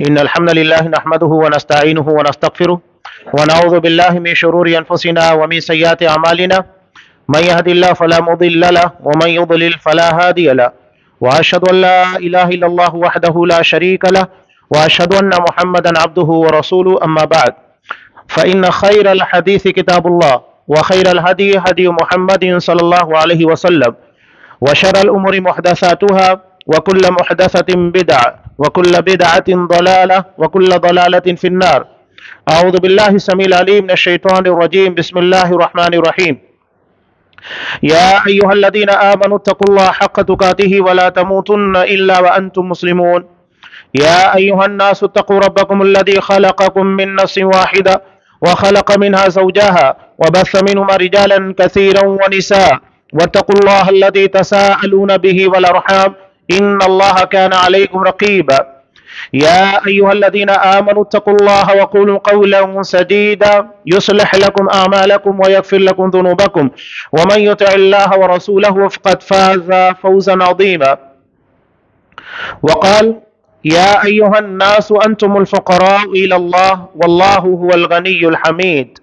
إن الحمد لله نحمده ونستعينه ونستغفره ونعوذ بالله من شرور أنفسنا ومن سيئات أعمالنا من يهد الله فلا مضل له ومن يضلل فلا هادي له وأشهد أن لا إله إلا الله وحده لا شريك له وأشهد أن محمدا عبده ورسوله أما بعد فإن خير الحديث كتاب الله وخير الهدي هدي محمد صلى الله عليه وسلم وشر الأمور محدثاتها وكل محدثة بدعة وكل بدعة ضلالة وكل ضلالة في النار. أعوذ بالله السميع العليم من الشيطان الرجيم. بسم الله الرحمن الرحيم. يا أيها الذين آمنوا اتقوا الله حق تقاته ولا تموتن إلا وأنتم مسلمون. يا أيها الناس اتقوا ربكم الذي خلقكم من نفس واحدة وخلق منها زوجها وبث منهما رجالا كثيرا ونساء واتقوا الله الذي تساءلون به والأرحام إن الله كان عليكم رقيبا. يا أيها الذين آمنوا اتقوا الله وقولوا قولا سديدا يصلح لكم أعمالكم ويغفر لكم ذنوبكم ومن يطع الله ورسوله فقد فاز فوزا عظيما. وقال يا أيها الناس أنتم الفقراء إلى الله والله هو الغني الحميد.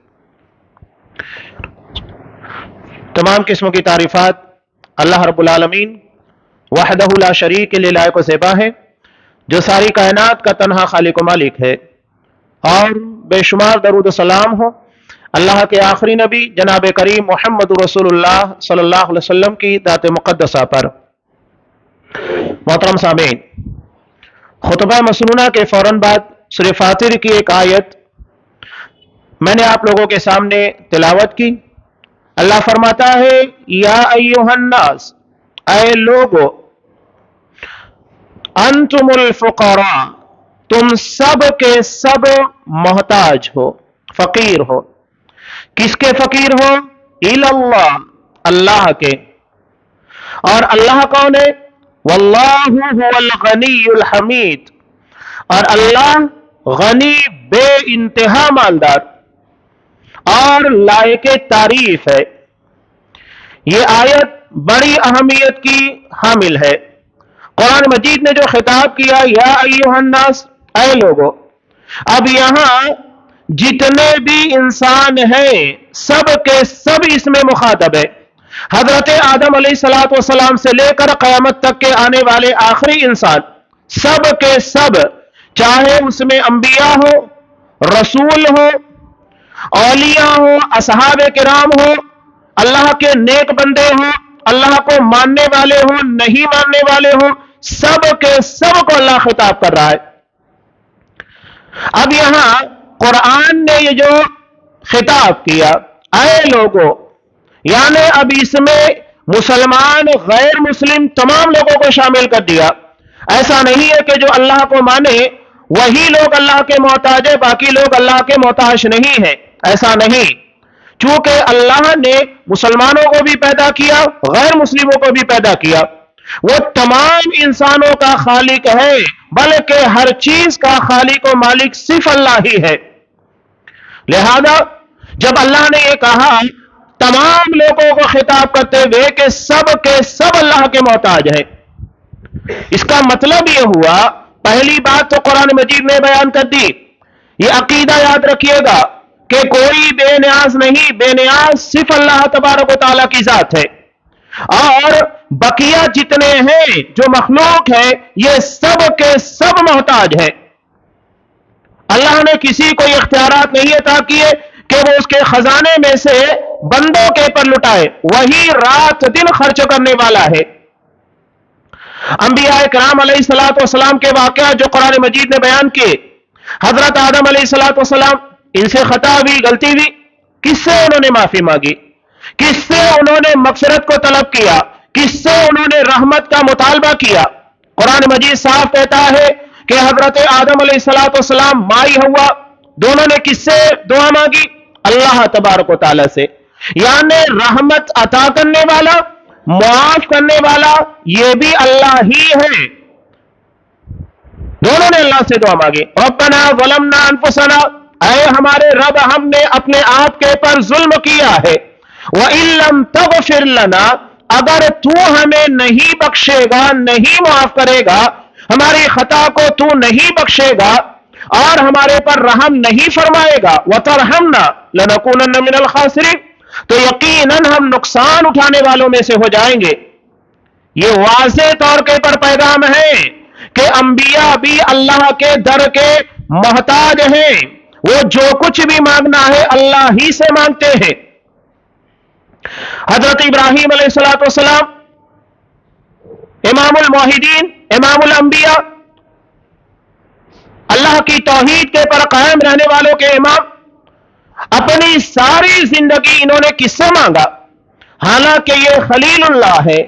تمام قسموں کی تعریفات اللہ رب العالمین وحدہ لا شریک کے لیے لائق و زیبا ہے، جو ساری کائنات کا تنہا خالق و مالک ہے، اور بے شمار درود و سلام ہو اللہ کے آخری نبی جناب کریم محمد رسول اللہ صلی اللہ علیہ وسلم کی ذات مقدسہ پر۔ محترم سامعین، خطبہ مسنونہ کے فوراً بعد سورہ فاطر کی ایک آیت میں نے آپ لوگوں کے سامنے تلاوت کی۔ اللہ فرماتا ہے یا ایھا الناس، اے لوگو، انتم الفقراء، تم سب کے سب محتاج ہو، فقیر ہو۔ کس کے فقیر ہو؟ الی اللہ، اللہ کے۔ اور اللہ کون ہے؟ واللہ هو الغنی الحمید، اور اللہ غنی بے انتہا مالدار اور لائق تعریف ہے۔ یہ آیت بڑی اہمیت کی حامل ہے۔ قرآن مجید نے جو خطاب کیا یا ایھا الناس، اے لوگو، اب یہاں جتنے بھی انسان ہیں سب کے سب اس میں مخاطب ہے۔ حضرت آدم علیہ السلام سے لے کر قیامت تک کے آنے والے آخری انسان، سب کے سب، چاہے اس میں انبیاء ہو، رسول ہو، اولیاء ہو، اصحاب کرام ہو، اللہ کے نیک بندے ہوں، اللہ کو ماننے والے ہوں، نہیں ماننے والے ہوں، سب کے سب کو اللہ خطاب کر رہا ہے۔ اب یہاں قرآن نے یہ جو خطاب کیا اے لوگو، یعنی اب اس میں مسلمان غیر مسلم تمام لوگوں کو شامل کر دیا۔ ایسا نہیں ہے کہ جو اللہ کو مانے وہی لوگ اللہ کے محتاج ہیں، باقی لوگ اللہ کے محتاج نہیں ہیں، ایسا نہیں۔ چونکہ اللہ نے مسلمانوں کو بھی پیدا کیا، غیر مسلموں کو بھی پیدا کیا، وہ تمام انسانوں کا خالق ہے، بلکہ ہر چیز کا خالق و مالک صرف اللہ ہی ہے۔ لہذا جب اللہ نے یہ کہا تمام لوگوں کو خطاب کرتے ہوئے کہ سب کے سب اللہ کے محتاج ہیں، اس کا مطلب یہ ہوا، پہلی بات تو قرآن مجید نے بیان کر دی، یہ عقیدہ یاد رکھیے گا کہ کوئی بے نیاز نہیں، بے نیاز صرف اللہ تبارک و تعالیٰ کی ذات ہے، اور بقیہ جتنے ہیں جو مخلوق ہے یہ سب کے سب محتاج ہیں۔ اللہ نے کسی کو اختیارات نہیں عطا کیے کہ وہ اس کے خزانے میں سے بندوں کے پر لٹائے، وہی رات دن خرچ کرنے والا ہے۔ انبیاء کرام علیہ السلام کے واقعات جو قرآن مجید نے بیان کیے، حضرت آدم علیہ السلام، ان سے خطا ہوئی، غلطی ہوئی، کس سے انہوں نے معافی مانگی؟ کس سے انہوں نے مغفرت کو طلب کیا؟ کس سے انہوں نے رحمت کا مطالبہ کیا؟ قرآن مجید صاف کہتا ہے کہ حضرت آدم علیہ السلام، مائی ہوا، دونوں نے کس سے دعا مانگی؟ اللہ تبارک و تعالیٰ سے۔ یعنی رحمت عطا کرنے والا، معاف کرنے والا یہ بھی اللہ ہی ہے۔ دونوں نے اللہ سے دعا مانگی، ربنا ظلمنا انفسنا، اے ہمارے رب ہم نے اپنے آپ کے پر ظلم کیا ہے، وَإِن لَّمْ تَغْفِرْ لَنَا، اگر تو ہمیں نہیں بخشے گا، نہیں معاف کرے گا، ہماری خطا کو تو نہیں بخشے گا، اور ہمارے پر رحم نہیں فرمائے گا وَتَرْحَمْنَا لَنَكُونَنَّ مِنَ الْخَاسِرِينَ، تو یقیناً ہم نقصان اٹھانے والوں میں سے ہو جائیں گے۔ یہ واضح طور پر پیغام ہے کہ انبیاء بھی اللہ کے در کے محتاج ہیں، وہ جو کچھ بھی مانگنا ہے اللہ ہی سے مانگتے ہیں۔ حضرت ابراہیم علیہ السلام امام الموحدین، امام الانبیاء، اللہ کی توحید کے پر قائم رہنے والوں کے امام، اپنی ساری زندگی انہوں نے کس سے مانگا؟ حالانکہ یہ خلیل اللہ ہے،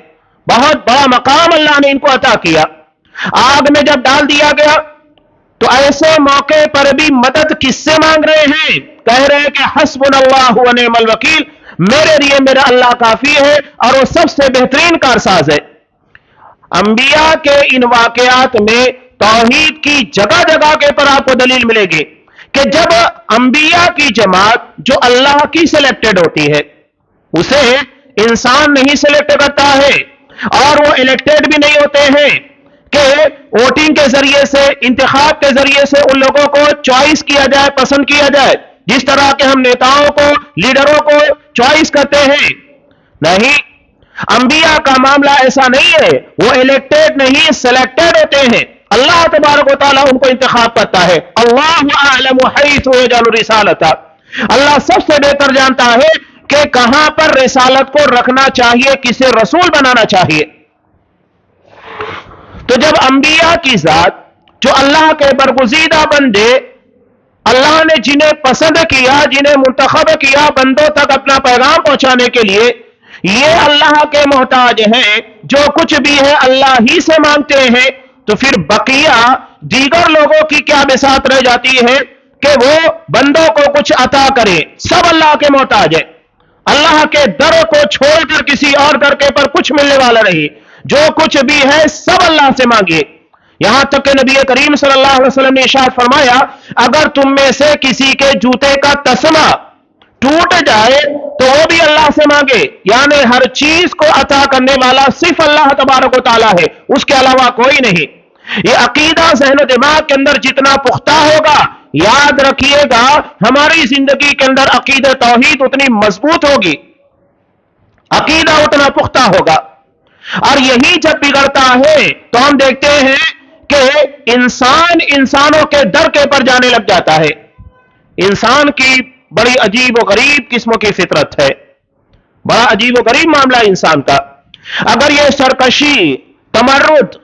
بہت بڑا مقام اللہ نے ان کو عطا کیا۔ آگ میں جب ڈال دیا گیا تو ایسے موقع پر بھی مدد کس سے مانگ رہے ہیں؟ کہہ رہے ہیں کہ حسبنا اللہ و نعم الوکیل، میرے لیے میرا اللہ کافی ہے اور وہ سب سے بہترین کارساز ہے۔ انبیاء کے ان واقعات میں توحید کی جگہ جگہ کے پر آپ کو دلیل ملے گی کہ جب انبیاء کی جماعت جو اللہ کی سلیکٹڈ ہوتی ہے، اسے انسان نہیں سلیکٹ کرتا ہے، اور وہ الیکٹڈ بھی نہیں ہوتے ہیں کہ ووٹنگ کے ذریعے سے، انتخاب کے ذریعے سے ان لوگوں کو چوائس کیا جائے، پسند کیا جائے، جس طرح کہ ہم نیتاؤں کو، لیڈروں کو چوائس کرتے ہیں۔ نہیں، انبیاء کا معاملہ ایسا نہیں ہے، وہ الیکٹڈ نہیں، سلیکٹڈ ہوتے ہیں۔ اللہ تبارک و تعالیٰ ان کو انتخاب کرتا ہے۔ اللہ اعلم حیث یجعل رسالتہ، اللہ سب سے بہتر جانتا ہے کہ کہاں پر رسالت کو رکھنا چاہیے، کسے رسول بنانا چاہیے۔ تو جب انبیاء کی ذات، جو اللہ کے برگزیدہ بندے، اللہ نے جنہیں پسند کیا، جنہیں منتخب کیا بندوں تک اپنا پیغام پہنچانے کے لیے، یہ اللہ کے محتاج ہیں، جو کچھ بھی ہے اللہ ہی سے مانگتے ہیں، تو پھر بقیہ دیگر لوگوں کی کیا بساط رہ جاتی ہے کہ وہ بندوں کو کچھ عطا کرے؟ سب اللہ کے محتاج ہے۔ اللہ کے در کو چھوڑ کر کسی اور در کے پر کچھ ملنے والا نہیں، جو کچھ بھی ہے سب اللہ سے مانگیے۔ یہاں تک کہ نبی کریم صلی اللہ علیہ وسلم نے ارشاد فرمایا، اگر تم میں سے کسی کے جوتے کا تسمہ ٹوٹ جائے تو وہ بھی اللہ سے مانگے، یعنی ہر چیز کو عطا کرنے والا صرف اللہ تبارک و تعالیٰ ہے، اس کے علاوہ کوئی نہیں۔ یہ عقیدہ ذہن و دماغ کے اندر جتنا پختہ ہوگا، یاد رکھیے گا ہماری زندگی کے اندر عقیدہ توحید اتنی مضبوط ہوگی، عقیدہ اتنا پختہ ہوگا۔ اور یہی جب بگڑتا ہے تو ہم دیکھتے ہیں کہ انسان انسانوں کے در کے پر جانے لگ جاتا ہے۔ انسان کی بڑی عجیب و غریب قسموں کی فطرت ہے، بڑا عجیب و غریب معاملہ انسان کا۔ اگر یہ سرکشی، تمرد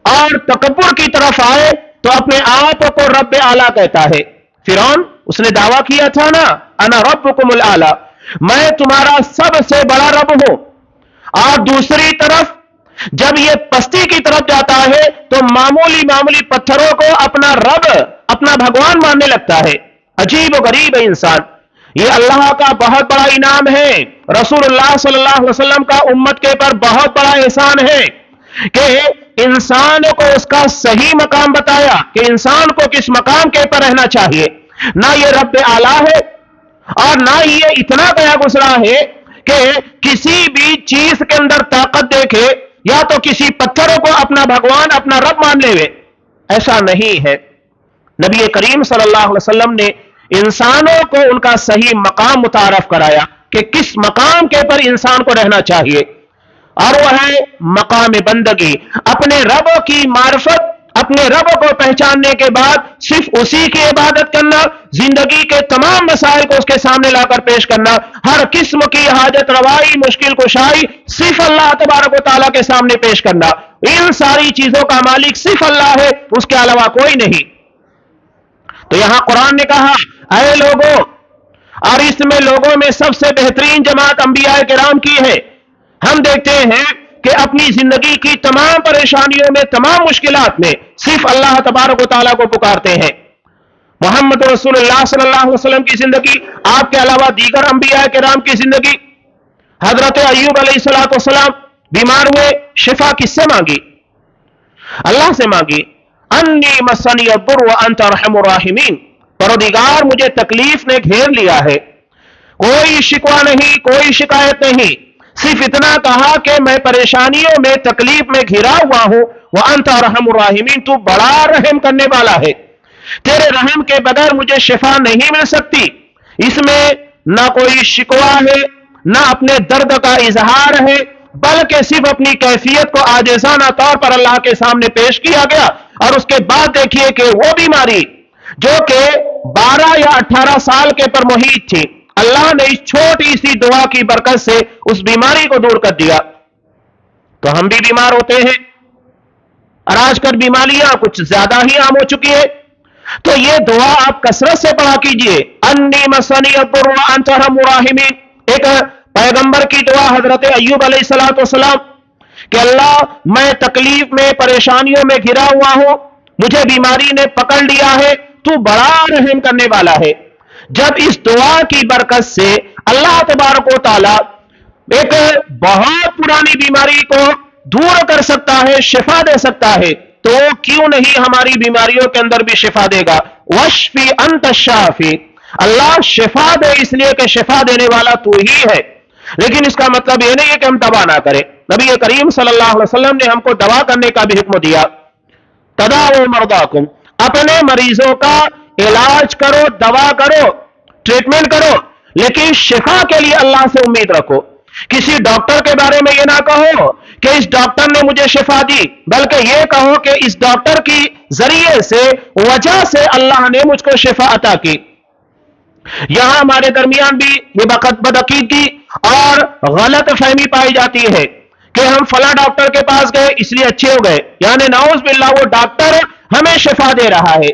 اور تکبر کی طرف آئے تو اپنے آپ کو رب اعلیٰ کہتا ہے۔ فرعون، اس نے دعویٰ کیا تھا نا، انا ربکم الاعلیٰ، میں تمہارا سب سے بڑا رب ہوں۔ اور دوسری طرف جب یہ پستی کی طرف جاتا ہے تو معمولی پتھروں کو اپنا رب، اپنا بھگوان ماننے لگتا ہے۔ عجیب و غریب ہے انسان۔ یہ اللہ کا بہت بڑا انعام ہے، رسول اللہ صلی اللہ علیہ وسلم کا امت کے پر بہت بڑا احسان ہے کہ انسان کو اس کا صحیح مقام بتایا کہ انسان کو کس مقام کے پر رہنا چاہیے۔ نہ یہ رب اعلیٰ ہے اور نہ یہ اتنا گیا گزرا ہے کہ کسی بھی چیز کے اندر طاقت دیکھے یا تو کسی پتھروں کو اپنا بھگوان، اپنا رب مان لے۔ ایسا نہیں ہے۔ نبی کریم صلی اللہ علیہ وسلم نے انسانوں کو ان کا صحیح مقام متعارف کرایا کہ کس مقام کے پر انسان کو رہنا چاہیے، اور وہ ہے مقام بندگی، اپنے رب کی معرفت، اپنے رب کو پہچاننے کے بعد صرف اسی کی عبادت کرنا، زندگی کے تمام مسائل کو اس کے سامنے لا کر پیش کرنا، ہر قسم کی حاجت روائی، مشکل کشائی صرف اللہ تبارک و تعالیٰ کے سامنے پیش کرنا۔ ان ساری چیزوں کا مالک صرف اللہ ہے، اس کے علاوہ کوئی نہیں۔ تو یہاں قرآن نے کہا، اے لوگوں، اور اس میں لوگوں میں سب سے بہترین جماعت انبیاء کرام کی ہے۔ ہم دیکھتے ہیں کہ اپنی زندگی کی تمام پریشانیوں میں، تمام مشکلات میں صرف اللہ تبارک و تعالیٰ کو پکارتے ہیں۔ محمد رسول اللہ صلی اللہ علیہ وسلم کی زندگی، آپ کے علاوہ دیگر انبیاء کرام کی زندگی، حضرت ایوب علیہ السلام بیمار ہوئے، شفا کس سے مانگی؟ اللہ سے مانگی۔ انی مسنی الضر وانت ارحم الراحمین، پروردگار مجھے تکلیف نے گھیر لیا ہے، کوئی شکوہ نہیں، کوئی شکایت نہیں، صرف اتنا کہا کہ میں پریشانیوں میں، تکلیف میں گھرا ہوا ہوں، وانت ارحم الراحمین، تو بڑا رحم کرنے والا ہے۔ تیرے رحم کے بغیر مجھے شفا نہیں مل سکتی۔ اس میں نہ کوئی شکوہ ہے، نہ اپنے درد کا اظہار ہے، بلکہ صرف اپنی کیفیت کو عاجزانہ طور پر اللہ کے سامنے پیش کیا گیا۔ اور اس کے بعد دیکھیے کہ وہ بیماری جو کہ 12 یا 18 سال کے پر محیط تھی، اللہ نے اس چھوٹی سی دعا کی برکت سے اس بیماری کو دور کر دیا۔ تو ہم بھی بیمار ہوتے ہیں، اور آج کل بیماریاں کچھ زیادہ ہی عام ہو چکی ہے، تو یہ دعا آپ کثرت سے پڑھا کیجئے۔ انی مسنی الضر وانت ارحم الراحمین، ایک پیغمبر کی دعا حضرت ایوب علیہ السلام کہ اللہ میں تکلیف میں، پریشانیوں میں گھرا ہوا ہوں، مجھے بیماری نے پکڑ لیا ہے، تو بڑا رحم کرنے والا ہے۔ جب اس دعا کی برکت سے اللہ تبارک و تعالی ایک بہت پرانی بیماری کو دور کر سکتا ہے، شفا دے سکتا ہے، تو کیوں نہیں ہماری بیماریوں کے اندر بھی شفا دے گا۔ واشفی انت الشافی، اللہ شفا دے اس لیے کہ شفا دینے والا تو ہی ہے۔ لیکن اس کا مطلب یہ نہیں ہے کہ ہم دوا نہ کریں۔ نبی کریم صلی اللہ علیہ وسلم نے ہم کو دوا کرنے کا بھی حکم دیا۔ تداؤ مرضاکم، اپنے مریضوں کا علاج کرو، دوا کرو، ٹریٹمنٹ کرو، لیکن شفا کے لیے اللہ سے امید رکھو۔ کسی ڈاکٹر کے بارے میں یہ نہ کہو کہ اس ڈاکٹر نے مجھے شفا دی، بلکہ یہ کہو کہ اس ڈاکٹر کی ذریعے سے، وجہ سے اللہ نے مجھ کو شفا عطا کی۔ یہاں ہمارے درمیان بھی یہ بدعقیدگی اور غلط فہمی پائی جاتی ہے کہ ہم فلاں ڈاکٹر کے پاس گئے اس لیے اچھے ہو گئے، یعنی نعوذ باللہ وہ ڈاکٹر ہمیں شفا دے رہا ہے۔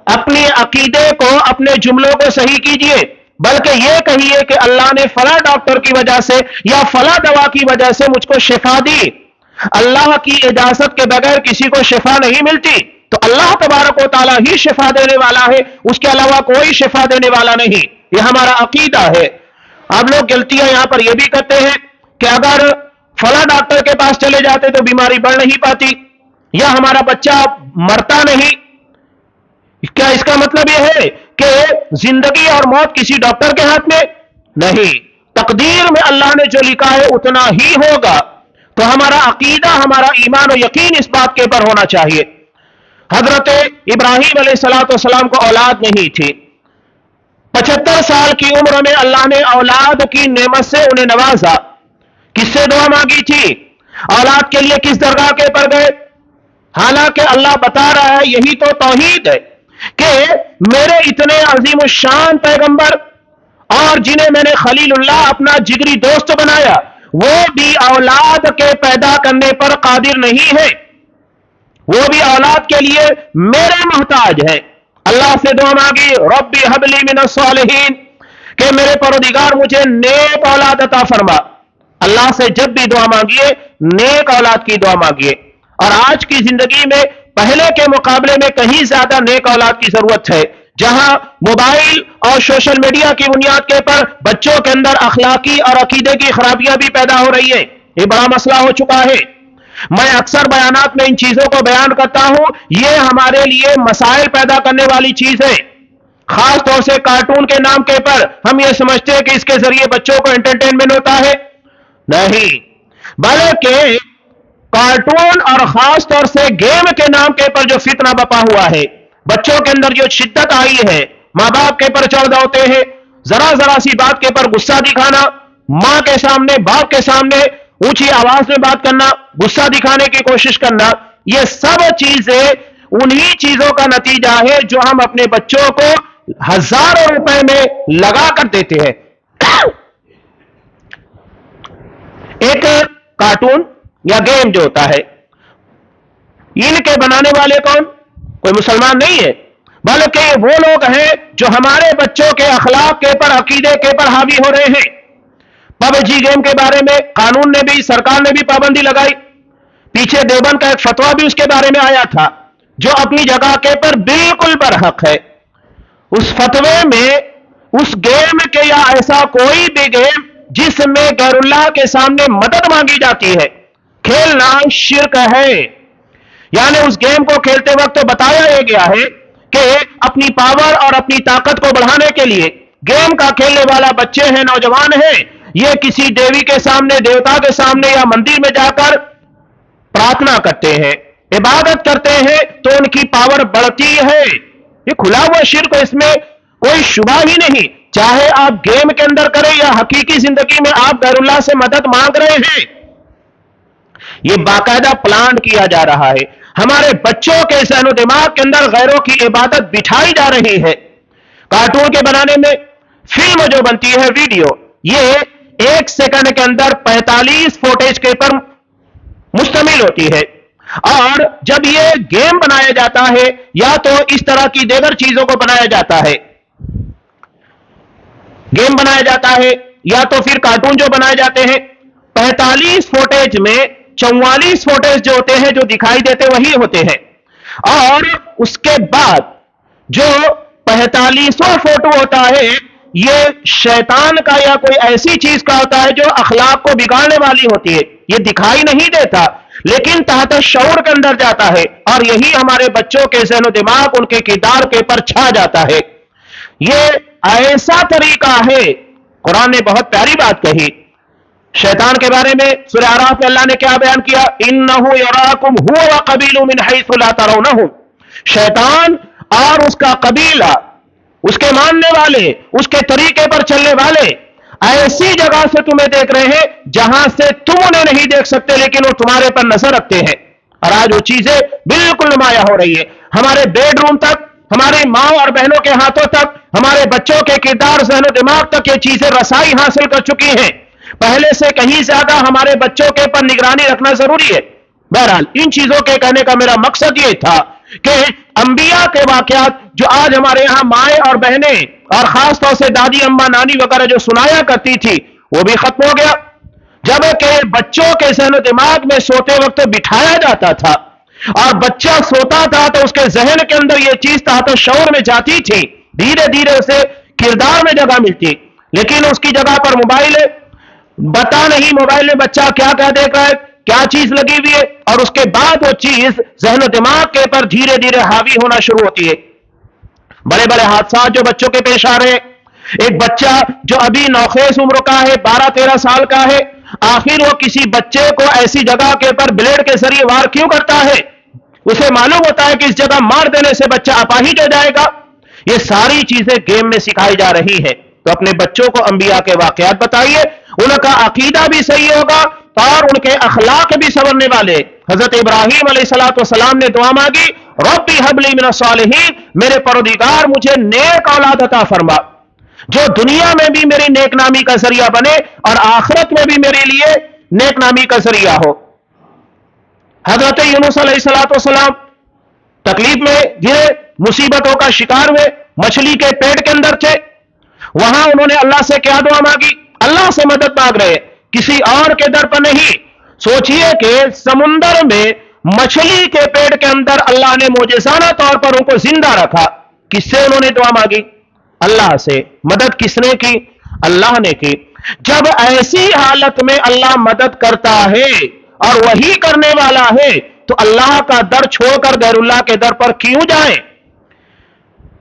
اپنے عقیدے کو، اپنے جملوں کو صحیح کیجئے، بلکہ یہ کہیے کہ اللہ نے فلاں ڈاکٹر کی وجہ سے یا فلاں دوا کی وجہ سے مجھ کو شفا دی۔ اللہ کی اجازت کے بغیر کسی کو شفا نہیں ملتی، تو اللہ تبارک و تعالیٰ ہی شفا دینے والا ہے، اس کے علاوہ کوئی شفا دینے والا نہیں۔ یہ ہمارا عقیدہ ہے۔ آپ لوگ غلطیاں یہاں پر یہ بھی کرتے ہیں کہ اگر فلاں ڈاکٹر کے پاس چلے جاتے تو بیماری بڑھ نہیں پاتی، یا ہمارا بچہ مرتا نہیں۔ کیا اس کا مطلب یہ ہے کہ زندگی اور موت کسی ڈاکٹر کے ہاتھ میں نہیں؟ تقدیر میں اللہ نے جو لکھا ہے اتنا ہی ہوگا۔ تو ہمارا عقیدہ، ہمارا ایمان و یقین اس بات کے پر ہونا چاہیے۔ حضرت ابراہیم علیہ السلام کو اولاد نہیں تھی، 75 سال کی عمر میں اللہ نے اولاد کی نعمت سے انہیں نوازا۔ کس سے دعا مانگی تھی؟ اولاد کے لیے کس درگاہ کے پر گئے؟ حالانکہ اللہ بتا رہا ہے، یہی تو توحید ہے کہ میرے اتنے عظیم الشان پیغمبر، اور جنہیں میں نے خلیل اللہ اپنا جگری دوست بنایا، وہ بھی اولاد کے پیدا کرنے پر قادر نہیں ہے، وہ بھی اولاد کے لیے میرے محتاج ہے۔ اللہ سے دعا مانگی، ربی ہب لی من الصالحین، کہ میرے پروردگار مجھے نیک اولاد عطا فرما۔ اللہ سے جب بھی دعا مانگیے، نیک اولاد کی دعا مانگیے۔ اور آج کی زندگی میں پہلے کے مقابلے میں کہیں زیادہ نیک اولاد کی ضرورت ہے، جہاں موبائل اور سوشل میڈیا کی بنیاد کے پر بچوں کے اندر اخلاقی اور عقیدے کی خرابیاں بھی پیدا ہو رہی ہیں۔ یہ بڑا مسئلہ ہو چکا ہے۔ میں اکثر بیانات میں ان چیزوں کو بیان کرتا ہوں، یہ ہمارے لیے مسائل پیدا کرنے والی چیز ہے۔ خاص طور سے کارٹون کے نام کے پر ہم یہ سمجھتے ہیں کہ اس کے ذریعے بچوں کو انٹرٹینمنٹ ہوتا ہے، نہیں، بلکہ کارٹون اور خاص طور سے گیم کے نام کے پر جو فتنہ بپا ہوا ہے، بچوں کے اندر جو شدت آئی ہے، ماں باپ کے پر چڑھ ہوتے ہیں، ذرا سی بات کے پر غصہ دکھانا، ماں کے سامنے، باپ کے سامنے اونچی آواز میں بات کرنا، غصہ دکھانے کی کوشش کرنا، یہ سب چیزیں انہی چیزوں کا نتیجہ ہے جو ہم اپنے بچوں کو ہزاروں روپے میں لگا کر دیتے ہیں۔ ایک کارٹون یا گیم جو ہوتا ہے، ان کے بنانے والے کون؟ کوئی مسلمان نہیں ہے، بلکہ وہ لوگ ہیں جو ہمارے بچوں کے اخلاق کے پر، عقیدے کے پر حاوی ہو رہے ہیں۔ پب جی گیم کے بارے میں قانون نے بھی، سرکار نے بھی پابندی لگائی۔ پیچھے دیوبند کا ایک فتویٰ بھی اس کے بارے میں آیا تھا، جو اپنی جگہ کے پر بالکل برحق ہے۔ اس فتوے میں اس گیم کے یا ایسا کوئی بھی گیم جس میں غیر اللہ کے سامنے مدد مانگی جاتی ہے، کھیلنا شرک ہے۔ یعنی اس گیم کو کھیلتے وقت بتایا یہ گیا ہے کہ اپنی پاور اور اپنی طاقت کو بڑھانے کے لیے گیم کا کھیلنے والا بچے ہیں، نوجوان ہیں، یہ کسی دیوی کے سامنے، دیوتا کے سامنے یا مندر میں جا کر پرارتھنا کرتے ہیں، عبادت کرتے ہیں، تو ان کی پاور بڑھتی ہے۔ یہ کھلا ہوا شرک، اس میں کوئی شبہ ہی نہیں، چاہے آپ گیم کے اندر کریں یا حقیقی زندگی میں آپ غیر اللہ سے مدد مانگ رہے ہیں، یہ باقاعدہ پلان کیا جا رہا ہے۔ ہمارے بچوں کے ذہن و دماغ کے اندر غیروں کی عبادت بٹھائی جا رہی ہے۔ کارٹون کے بنانے میں، فلم جو بنتی ہے، ویڈیو، یہ 1 سیکنڈ کے اندر 45 فوٹیج کے پر مشتمل ہوتی ہے، اور جب یہ گیم بنایا جاتا ہے یا تو اس طرح کی دیگر چیزوں کو بنایا جاتا ہے، گیم بنایا جاتا ہے یا تو پھر کارٹون جو بنائے جاتے ہیں، 45 فوٹیج میں 44 فوٹیج جو ہوتے ہیں جو دکھائی دیتے وہی ہوتے ہیں، اور اس کے بعد جو 45واں فوٹو ہوتا ہے یہ شیطان کا یا کوئی ایسی چیز کا ہوتا ہے جو اخلاق کو بگاڑنے والی ہوتی ہے، یہ دکھائی نہیں دیتا لیکن تحت شعور کے اندر جاتا ہے، اور یہی ہمارے بچوں کے ذہن و دماغ ان کے کردار کے پر چھا جاتا ہے۔ یہ ایسا طریقہ ہے، قرآن نے بہت پیاری بات کہی شیطان کے بارے میں، سورہ اعراف میں اللہ نے کیا بیان کیا؟ انہ یراکم هو وقبیل من حیث لا ترونہم، شیطان اور اس کا قبیلہ، اس کے ماننے والے، اس کے طریقے پر چلنے والے ایسی جگہ سے تمہیں دیکھ رہے ہیں جہاں سے تم انہیں نہیں دیکھ سکتے لیکن وہ تمہارے پر نظر رکھتے ہیں، اور آج وہ چیزیں بالکل نمایاں ہو رہی ہے، ہمارے بیڈ روم تک، ہماری ماں اور بہنوں کے ہاتھوں تک، ہمارے بچوں کے کردار، ذہن و دماغ تک یہ چیزیں رسائی حاصل کر چکی ہیں۔ پہلے سے کہیں زیادہ ہمارے بچوں کے پر نگرانی رکھنا ضروری ہے۔ بہرحال ان چیزوں کے کہنے کا میرا مقصد یہ تھا کہ انبیاء کے واقعات جو آج ہمارے ہاں مائیں اور بہنیں اور خاص طور سے دادی، اماں، نانی وغیرہ جو سنایا کرتی تھی وہ بھی ختم ہو گیا، جبکہ بچوں کے ذہن و دماغ میں سوتے وقت بٹھایا جاتا تھا، اور بچہ سوتا تھا تو اس کے ذہن کے اندر یہ چیز تحت شعور میں جاتی تھی، دھیرے دھیرے اسے کردار میں جگہ ملتی، لیکن اس کی جگہ پر موبائل ہے، بتا نہیں موبائل میں بچہ کیا کیا دیکھ رہا ہے، کیا چیز لگی ہوئی ہے، اور اس کے بعد وہ چیز ذہن و دماغ کے پر دھیرے دھیرے حاوی ہونا شروع ہوتی ہے۔ بڑے بڑے حادثات جو بچوں کے پیش آ رہے ہیں، ایک بچہ جو ابھی نوخیز عمر کا ہے، 12-13 سال کا ہے، آخر وہ کسی بچے کو ایسی جگہ کے پر بلیڈ کے ذریعے وار کیوں کرتا ہے؟ اسے معلوم ہوتا ہے کہ اس جگہ مار دینے سے بچہ اپاہج ہو جائے گا۔ یہ ساری چیزیں گیم میں سکھائی جا رہی ہیں، تو اپنے بچوں کو انبیاء کے واقعات بتائیے، ان کا عقیدہ بھی صحیح ہوگا اور ان کے اخلاق بھی سنورنے والے۔ حضرت ابراہیم علیہ السلام نے دعا مانگی، ربی ہب لی من الصالحین، میرے پروردگار مجھے نیک اولاد عطا فرما جو دنیا میں بھی میری نیک نامی کا ذریعہ بنے اور آخرت میں بھی میرے لیے نیک نامی کا ذریعہ ہو۔ حضرت یونس علیہ السلام تکلیف میں گرے، مصیبتوں کا شکار ہوئے، مچھلی کے پیٹ کے اندر تھے، وہاں انہوں نے اللہ سے کیا دعا مانگی؟ اللہ سے مدد مانگ رہے، کسی اور کے در پر نہیں۔ سوچئے کہ سمندر میں مچھلی کے پیٹ کے اندر اللہ نے معجزانہ طور پر ان کو زندہ رکھا، کس سے انہوں نے دعا مانگی؟ اللہ سے۔ مدد کس نے کی؟ اللہ نے کی۔ جب ایسی حالت میں اللہ مدد کرتا ہے اور وہی کرنے والا ہے تو اللہ کا در چھوڑ کر غیر اللہ کے در پر کیوں جائیں؟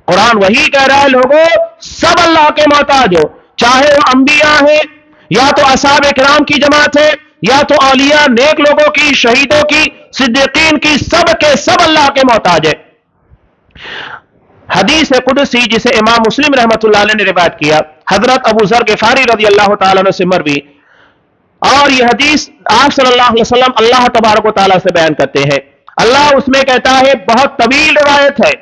قرآن وہی کہہ رہا ہے، لوگوں سب اللہ کے محتاج ہو، چاہے وہ انبیاء ہیں یا تو اصحاب کرام کی جماعت ہے یا تو اولیاء نیک لوگوں کی، شہیدوں کی، صدیقین کی، سب کے سب اللہ کے محتاج ہے۔ حدیث قدسی جسے امام مسلم رحمۃ اللہ علیہ نے روایت کیا، حضرت ابو ذر غفاری رضی اللہ تعالیٰ عنہ سے مروی، اور یہ حدیث آپ صلی اللہ علیہ وسلم اللہ تبارک و تعالیٰ سے بیان کرتے ہیں۔ اللہ اس میں کہتا ہے، بہت طویل روایت ہے،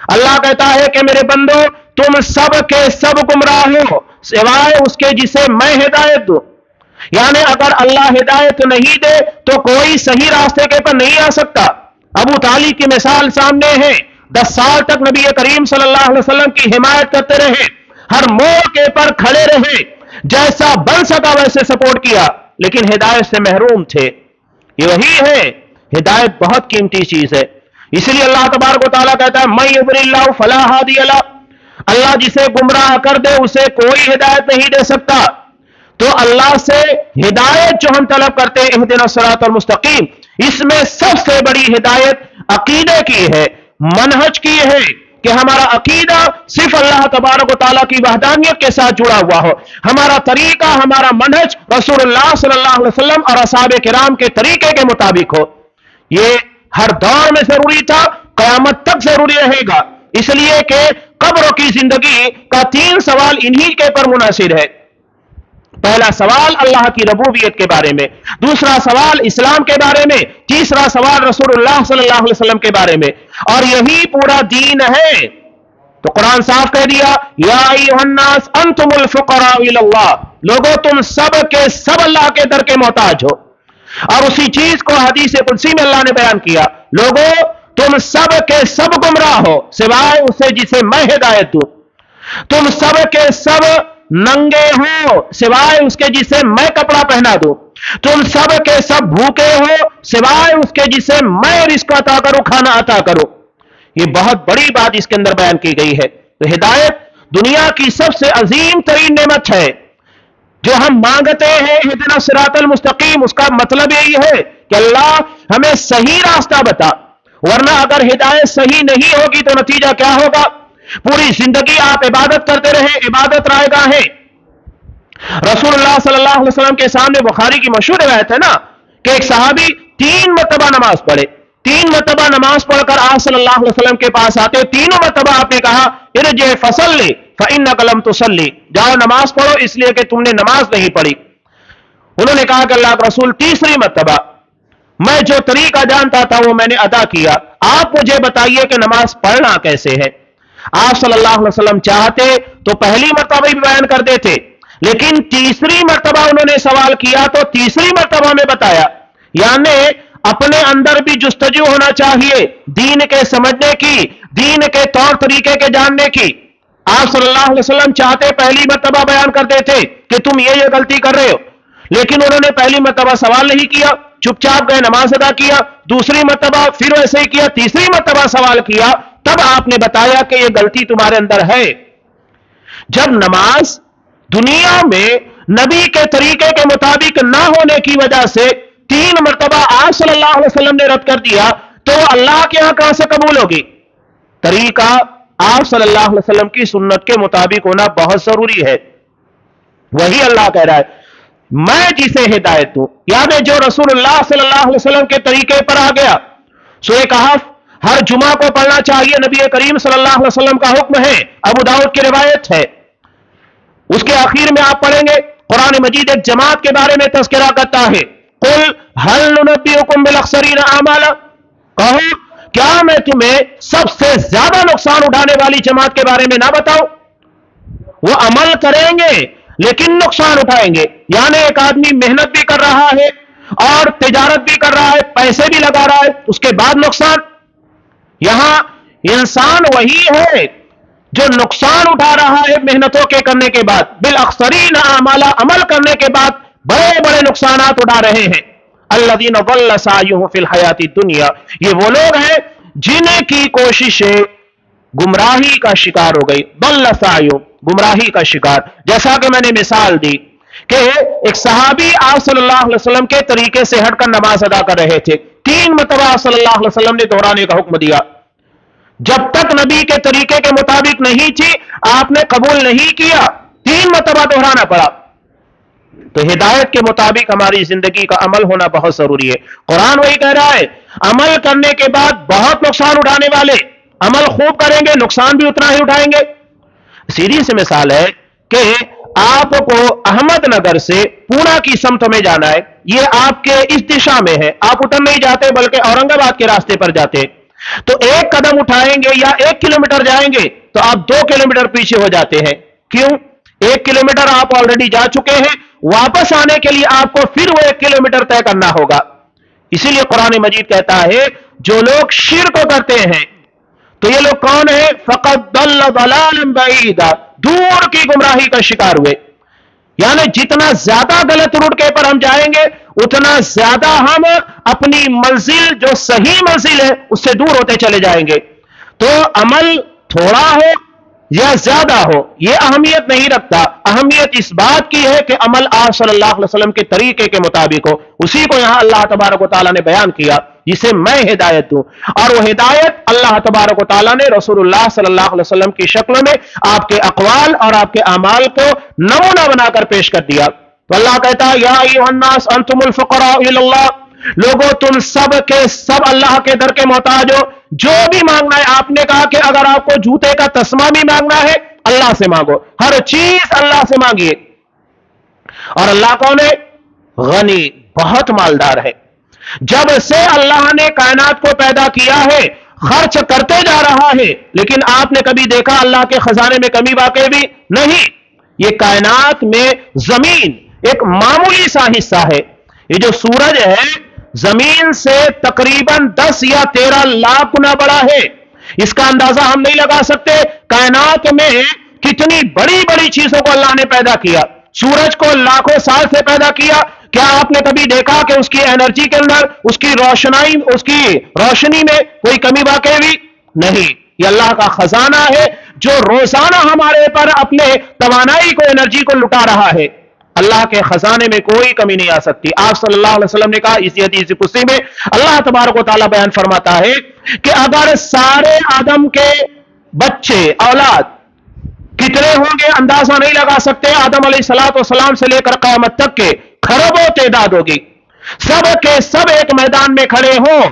اللہ کہتا ہے کہ میرے بندو تم سب کے سب گمراہ ہو سوائے اس کے جسے میں ہدایت دوں، یعنی اگر اللہ ہدایت نہیں دے تو کوئی صحیح راستے کے پر نہیں آ سکتا۔ ابو طالب کی مثال سامنے ہے، 10 سال تک نبی کریم صلی اللہ علیہ وسلم کی حمایت کرتے رہے، ہر موقع پر کھڑے رہے، جیسا بن سکا ویسے سپورٹ کیا، لیکن ہدایت سے محروم تھے۔ یہ وہی ہے، ہدایت بہت قیمتی چیز ہے، اس لیے اللہ تبارک و تعالیٰ کہتا ہے من یضلل اللہ فلا ہادی لہ، اللہ جسے گمراہ کر دے اسے کوئی ہدایت نہیں دے سکتا۔ تو اللہ سے ہدایت جو ہم طلب کرتے ہیں، اہدنا الصراط المستقیم، اس میں سب سے بڑی ہدایت عقیدے کی ہے، منہج کی ہے کہ ہمارا عقیدہ صرف اللہ تبارک و تعالیٰ کی وحدانیت کے ساتھ جڑا ہوا ہو، ہمارا طریقہ، ہمارا منہج رسول اللہ صلی اللہ علیہ وسلم اور اصحاب کرام کے طریقے کے مطابق ہو۔ یہ ہر دور میں ضروری تھا، قیامت تک ضروری رہے گا، اس لیے کہ قبر کی زندگی کا 3 سوال انہی کے پر منحصر ہے. پہلا سوال اللہ کی ربوبیت کے بارے میں، دوسرا سوال اسلام کے بارے میں، تیسرا سوال رسول اللہ صلی اللہ علیہ وسلم کے بارے میں، اور یہی پورا دین ہے. تو قرآن صاف کہہ دیا یا ایھا الناس انتم الفقراء الی اللہ، لوگوں تم سب کے سب اللہ کے در کے محتاج ہو. اور اسی چیز کو حدیث قدسی میں اللہ نے بیان کیا، لوگوں تم سب کے سب گمراہ ہو سوائے اسے جسے میں ہدایت دوں، تم سب کے سب ننگے ہو سوائے اس کے جسے میں کپڑا پہنا دوں، تم سب کے سب بھوکے ہو سوائے اس کے جسے میں رزق عطا کروں، کھانا عطا کروں. یہ بہت بڑی بات اس کے اندر بیان کی گئی ہے. تو ہدایت دنیا کی سب سے عظیم ترین نعمت ہے. جو ہم مانگتے ہیں اہدنا الصراط المستقیم، اس کا مطلب یہی ہے کہ اللہ ہمیں صحیح راستہ بتا، ورنہ اگر ہدایت صحیح نہیں ہوگی تو نتیجہ کیا ہوگا؟ پوری زندگی آپ عبادت کرتے رہے، عبادت رائے گاہ ہے. رسول اللہ صلی اللہ علیہ وسلم کے سامنے بخاری کی مشہور روایت ہے نا کہ ایک صحابی 3 مرتبہ نماز پڑھے، 3 مرتبہ نماز پڑھ کر آپ صلی اللہ علیہ وسلم کے پاس آتے، تینوں مرتبہ آپ نے کہا ارجع فصلی فإنک لم تصلی، جاؤ نماز پڑھو اس لیے کہ تم نے نماز نہیں پڑھی. انہوں نے کہا کہ اللہ کے رسول تیسری مرتبہ میں جو طریقہ جانتا تھا وہ میں نے ادا کیا، آپ مجھے بتائیے کہ نماز پڑھنا کیسے ہے. آپ صلی اللہ علیہ وسلم چاہتے تو پہلی مرتبہ بھی بیان کر دیتے، لیکن تیسری مرتبہ انہوں نے سوال کیا تو تیسری مرتبہ میں بتایا. یعنی اپنے اندر بھی جستجو ہونا چاہیے دین کے سمجھنے کی، دین کے طور طریقے کے جاننے کی. آپ صلی اللہ علیہ وسلم چاہتے پہلی مرتبہ بیان کر دیتے کہ تم یہ غلطی کر رہے ہو، لیکن انہوں نے پہلی مرتبہ سوال نہیں کیا، چپ چاپ گئے نماز ادا کیا، دوسری مرتبہ پھر ویسے ہی کیا، تیسری مرتبہ سوال کیا، تب آپ نے بتایا کہ یہ غلطی تمہارے اندر ہے. جب نماز دنیا میں نبی کے طریقے کے مطابق نہ ہونے کی وجہ سے 3 مرتبہ آپ صلی اللہ علیہ وسلم نے رد کر دیا تو اللہ کے ہاں کہاں سے قبول ہوگی؟ طریقہ آپ صلی اللہ علیہ وسلم کی سنت کے مطابق ہونا بہت ضروری ہے. وہی اللہ کہہ رہا ہے میں جسے ہدایت دوں، یعنی جو رسول اللہ صلی اللہ علیہ وسلم کے طریقے پر آ گیا. سورہ کہف ہر جمعہ کو پڑھنا چاہیے، نبی کریم صلی اللہ علیہ وسلم کا حکم ہے، ابو داؤد کی روایت ہے. اس کے آخر میں آپ پڑھیں گے قرآن مجید ایک جماعت کے بارے میں تذکرہ کرتا ہے، قل هل ننبئکم بالاخسرین اعمالا، کہو کیا میں تمہیں سب سے زیادہ نقصان اٹھانے والی جماعت کے بارے میں نہ بتاؤں؟ وہ عمل کریں گے لیکن نقصان اٹھائیں گے. یعنی ایک آدمی محنت بھی کر رہا ہے اور تجارت بھی کر رہا ہے، پیسے بھی لگا رہا ہے، اس کے بعد نقصان. یہاں انسان وہی ہے جو نقصان اٹھا رہا ہے محنتوں کے کرنے کے بعد، بالاخسرین اعمالا، عمل کرنے کے بعد بڑے بڑے نقصانات اٹھا رہے ہیں. الذین ضل سعیہم فی الحیاۃ الدنیا، یہ وہ لوگ ہیں جن کی کوششیں گمراہی کا شکار ہو گئی. ضل سعیہم، گمراہی کا شکار. جیسا کہ میں نے مثال دی کہ ایک صحابی آپ صلی اللہ علیہ وسلم کے طریقے سے ہٹ کر نماز ادا کر رہے تھے، 3 مرتبہ آپ صلی اللہ علیہ وسلم نے دہرانے کا حکم دیا. جب تک نبی کے طریقے کے مطابق نہیں تھی آپ نے قبول نہیں کیا، 3 مرتبہ دہرانا پڑا. تو ہدایت کے مطابق ہماری زندگی کا عمل ہونا بہت ضروری ہے. قرآن وہی کہہ رہا ہے عمل کرنے کے بعد بہت نقصان اٹھانے والے عمل خوب کریں گے، نقصان بھی اتنا ہی اٹھائیں گے. سیدھی سی مثال ہے کہ آپ کو احمد نگر سے پونا کی سمت میں جانا ہے، یہ آپ کے اس دشا میں ہے، آپ ادھر نہیں جاتے بلکہ اورنگ آباد کے راستے پر جاتے، تو ایک قدم اٹھائیں گے یا 1 کلومیٹر جائیں گے تو آپ 2 کلومیٹر پیچھے ہو جاتے ہیں. کیوں؟ 1 کلومیٹر آپ آلریڈی جا چکے ہیں، واپس آنے کے لیے آپ کو پھر وہ 1 کلومیٹر طے کرنا ہوگا. اسی لیے قرآن مجید کہتا ہے جو لوگ شرک کرتے ہیں تو یہ لوگ کون ہیں؟ فقد ضل ضلالا بعیدا، دور کی گمراہی کا شکار ہوئے. یعنی جتنا زیادہ غلط روٹ کے پر ہم جائیں گے اتنا زیادہ ہم اپنی منزل جو صحیح منزل ہے اس سے دور ہوتے چلے جائیں گے. تو عمل تھوڑا ہو یا زیادہ ہو یہ اہمیت نہیں رکھتا، اہمیت اس بات کی ہے کہ عمل آپ صلی اللہ علیہ وسلم کے طریقے کے مطابق ہو. اسی کو یہاں اللہ تبارک و تعالیٰ نے بیان کیا جسے میں ہدایت دوں، اور وہ ہدایت اللہ تبارک و تعالیٰ نے رسول اللہ صلی اللہ علیہ وسلم کی شکل میں آپ کے اقوال اور آپ کے اعمال کو نمونہ بنا کر پیش کر دیا. تو اللہ کہتا ہے یا ایھا الناس انتم الفقراء الی اللہ، لوگوں تم سب کے سب اللہ کے در کے محتاج ہو. جو بھی مانگنا ہے، آپ نے کہا کہ اگر آپ کو جوتے کا تسمہ بھی مانگنا ہے اللہ سے مانگو، ہر چیز اللہ سے مانگیے۔ اور اللہ کون ہے؟ غنی، بہت مالدار ہے۔ جب سے اللہ نے کائنات کو پیدا کیا ہے خرچ کرتے جا رہا ہے، لیکن آپ نے کبھی دیکھا اللہ کے خزانے میں کمی واقع بھی نہیں۔ یہ کائنات میں زمین ایک معمولی سا حصہ ہے۔ یہ جو سورج ہے زمین سے تقریباً 10 یا 13 لاکھ گنا بڑا ہے۔ اس کا اندازہ ہم نہیں لگا سکتے کائنات میں کتنی بڑی بڑی چیزوں کو اللہ نے پیدا کیا۔ سورج کو لاکھوں سال سے پیدا کیا، کیا آپ نے کبھی دیکھا کہ اس کی انرجی کے اندر، اس کی روشنی میں کوئی کمی واقع بھی نہیں؟ یہ اللہ کا خزانہ ہے جو روزانہ ہمارے پر اپنے توانائی کو، انرجی کو لٹا رہا ہے۔ اللہ کے خزانے میں کوئی کمی نہیں آ سکتی۔ آپ صلی اللہ علیہ وسلم نے کہا اسی حدیث قدسی میں، اللہ تبارک و تعالیٰ بیان فرماتا ہے کہ اگر سارے آدم کے بچے، اولاد کتنے ہوں گے اندازہ نہیں لگا سکتے، آدم علیہ السلام سے لے کر قیامت تک کے کھربوں تعداد ہوگی، سب کے سب ایک میدان میں کھڑے ہوں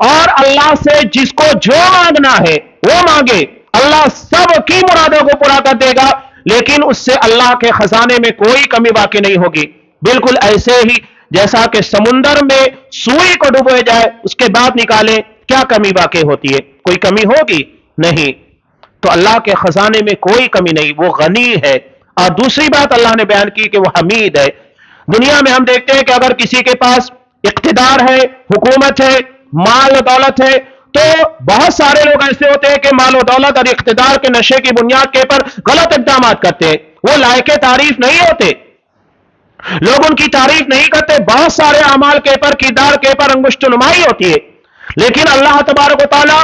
اور اللہ سے جس کو جو مانگنا ہے وہ مانگے، اللہ سب کی مرادوں کو پورا کر دے گا، لیکن اس سے اللہ کے خزانے میں کوئی کمی واقع نہیں ہوگی۔ بالکل ایسے ہی جیسا کہ سمندر میں سوئی کو ڈبوئے جائے اس کے بعد نکالے، کیا کمی واقع ہوتی ہے؟ کوئی کمی ہوگی؟ نہیں۔ تو اللہ کے خزانے میں کوئی کمی نہیں، وہ غنی ہے۔ اور دوسری بات اللہ نے بیان کی کہ وہ حمید ہے۔ دنیا میں ہم دیکھتے ہیں کہ اگر کسی کے پاس اقتدار ہے، حکومت ہے، مال و دولت ہے، تو بہت سارے لوگ ایسے ہوتے ہیں کہ مال و دولت اور اقتدار کے نشے کی بنیاد کے پر غلط اقدامات کرتے ہیں، وہ لائق تعریف نہیں ہوتے، لوگ ان کی تعریف نہیں کرتے، بہت سارے اعمال کے پر، کردار کے پر انگشت نمائی ہوتی ہے، لیکن اللہ تبارک و تعالی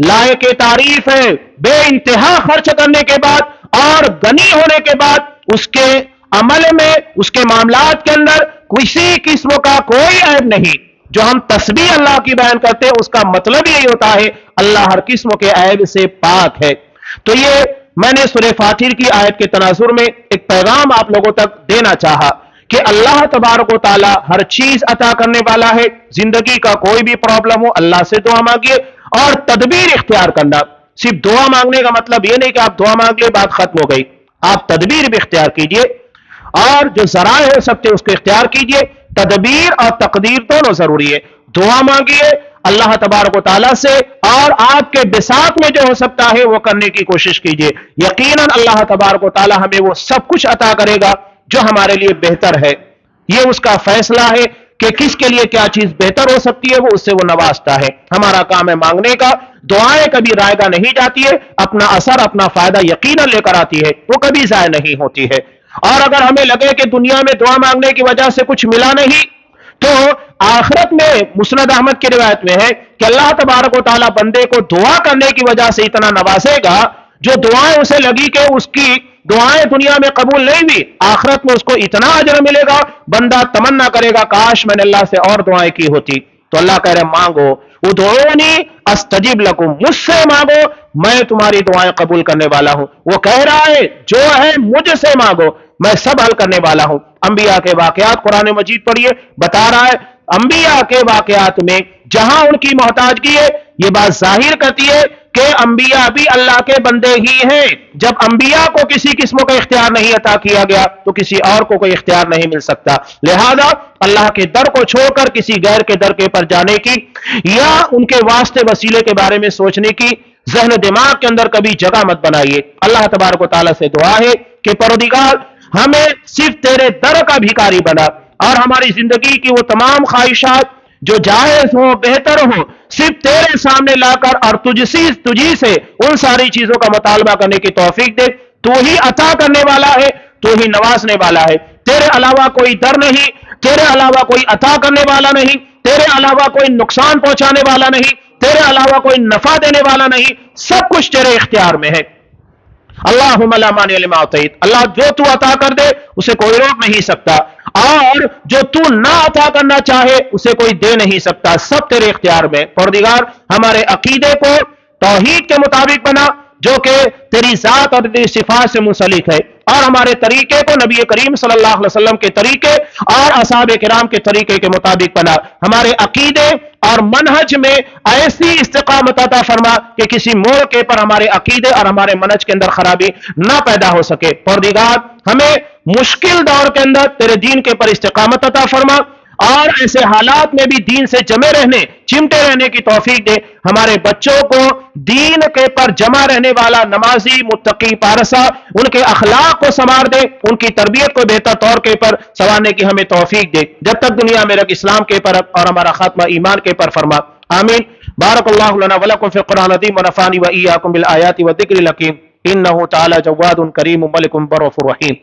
لائق تعریف ہے۔ بے انتہا خرچ کرنے کے بعد اور غنی ہونے کے بعد اس کے عمل میں، اس کے معاملات کے اندر کسی قسم کا کوئی عیب نہیں۔ جو ہم تسبیح اللہ کی بیان کرتے ہیں اس کا مطلب یہی ہوتا ہے اللہ ہر قسم کے عیب سے پاک ہے۔ تو یہ میں نے سورہ فاتر کی آیت کے تناظر میں ایک پیغام آپ لوگوں تک دینا چاہا کہ اللہ تبارک و تعالی ہر چیز عطا کرنے والا ہے۔ زندگی کا کوئی بھی پرابلم ہو اللہ سے دعا مانگیے اور تدبیر اختیار کرنا۔ صرف دعا مانگنے کا مطلب یہ نہیں کہ آپ دعا مانگ لیں بات ختم ہو گئی، آپ تدبیر بھی اختیار کیجئے اور جو ذرائع ہو سکتے اس کو اختیار کیجئے۔ تدبیر اور تقدیر دونوں ضروری ہے۔ دعا مانگیے اللہ تبارک و تعالیٰ سے اور آپ کے بساط میں جو ہو سکتا ہے وہ کرنے کی کوشش کیجئے، یقیناً اللہ تبارک و تعالیٰ ہمیں وہ سب کچھ عطا کرے گا جو ہمارے لیے بہتر ہے۔ یہ اس کا فیصلہ ہے کہ کس کے لیے کیا چیز بہتر ہو سکتی ہے، وہ اس سے وہ نوازتا ہے۔ ہمارا کام ہے مانگنے کا۔ دعائیں کبھی رائے گاہ نہیں جاتی ہے، اپنا اثر، اپنا فائدہ یقیناً لے کر آتی ہے، وہ کبھی ضائع نہیں ہوتی ہے۔ اور اگر ہمیں لگے کہ دنیا میں دعا مانگنے کی وجہ سے کچھ ملا نہیں، تو آخرت میں مسند احمد کی روایت میں ہے کہ اللہ تبارک و تعالیٰ بندے کو دعا کرنے کی وجہ سے اتنا نوازے گا، جو دعائیں اسے لگی کہ اس کی دعائیں دنیا میں قبول نہیں ہوئی، آخرت میں اس کو اتنا اجر ملے گا بندہ تمنا کرے گا کاش میں نے اللہ سے اور دعائیں کی ہوتی۔ تو اللہ کہہ رہے مانگو، ادعونی استجب لکم، مجھ سے مانگو میں تمہاری دعائیں قبول کرنے والا ہوں۔ وہ کہہ رہا ہے جو ہے مجھ سے مانگو میں سب حل کرنے والا ہوں۔ انبیاء کے واقعات قرآن مجید پڑھیے، بتا رہا ہے انبیاء کے واقعات میں جہاں ان کی محتاجگی ہے، یہ بات ظاہر کرتی ہے کہ انبیاء بھی اللہ کے بندے ہی ہیں۔ جب انبیاء کو کسی قسم کا اختیار نہیں عطا کیا گیا تو کسی اور کو کوئی اختیار نہیں مل سکتا، لہذا اللہ کے در کو چھوڑ کر کسی غیر کے در کے پر جانے کی یا ان کے واسطے وسیلے کے بارے میں سوچنے کی ذہن دماغ کے اندر کبھی جگہ مت بنائیے۔ اللہ تبارک و تعالیٰ سے دعا ہے کہ پروردگار ہمیں صرف تیرے در کا بھیکاری بنا اور ہماری زندگی کی وہ تمام خواہشات جو جائز ہوں، بہتر ہوں، صرف تیرے سامنے لا کر اور تجھی سے ان ساری چیزوں کا مطالبہ کرنے کی توفیق دے۔ تو ہی عطا کرنے والا ہے، تو ہی نوازنے والا ہے، تیرے علاوہ کوئی در نہیں، تیرے علاوہ کوئی عطا کرنے والا نہیں، تیرے علاوہ کوئی نقصان پہنچانے والا نہیں، تیرے علاوہ کوئی نفع دینے والا نہیں، سب کچھ تیرے اختیار میں ہے۔ اللہم لا مانع لما اعطیت، اللہ جو تو عطا کر دے اسے کوئی روک نہیں سکتا، اور جو تو نہ عطا کرنا چاہے اسے کوئی دے نہیں سکتا، سب تیرے اختیار میں۔ پروردگار ہمارے عقیدے کو توحید کے مطابق بنا جو کہ تیری ذات اور تیری صفات سے منسلک ہے، اور ہمارے طریقے کو نبی کریم صلی اللہ علیہ وسلم کے طریقے اور اصحاب کرام کے طریقے کے مطابق بنا۔ ہمارے عقیدے اور منہج میں ایسی استقامت عطا فرما کہ کسی موڑ کے پر ہمارے عقیدے اور ہمارے منہج کے اندر خرابی نہ پیدا ہو سکے۔ پروردگار ہمیں مشکل دور کے اندر تیرے دین کے پر استقامت عطا فرما، اور ایسے حالات میں بھی دین سے جمے رہنے، چمٹے رہنے کی توفیق دے۔ ہمارے بچوں کو دین کے پر جمع رہنے والا نمازی، متقی، پارسا، ان کے اخلاق کو سنوار دے، ان کی تربیت کو بہتر طور کے پر سنوارنے کی ہمیں توفیق دے، جب تک دنیا میں رکھ اسلام کے پر اور ہمارا خاتمہ ایمان کے پر فرما، آمین۔ بارک اللہ لنا ولکم فی القرآن العظیم ونفعنی وإیاکم بالآیات والذکر الحکیم، انہ تعالی جواد کریم ملک بر رحیم۔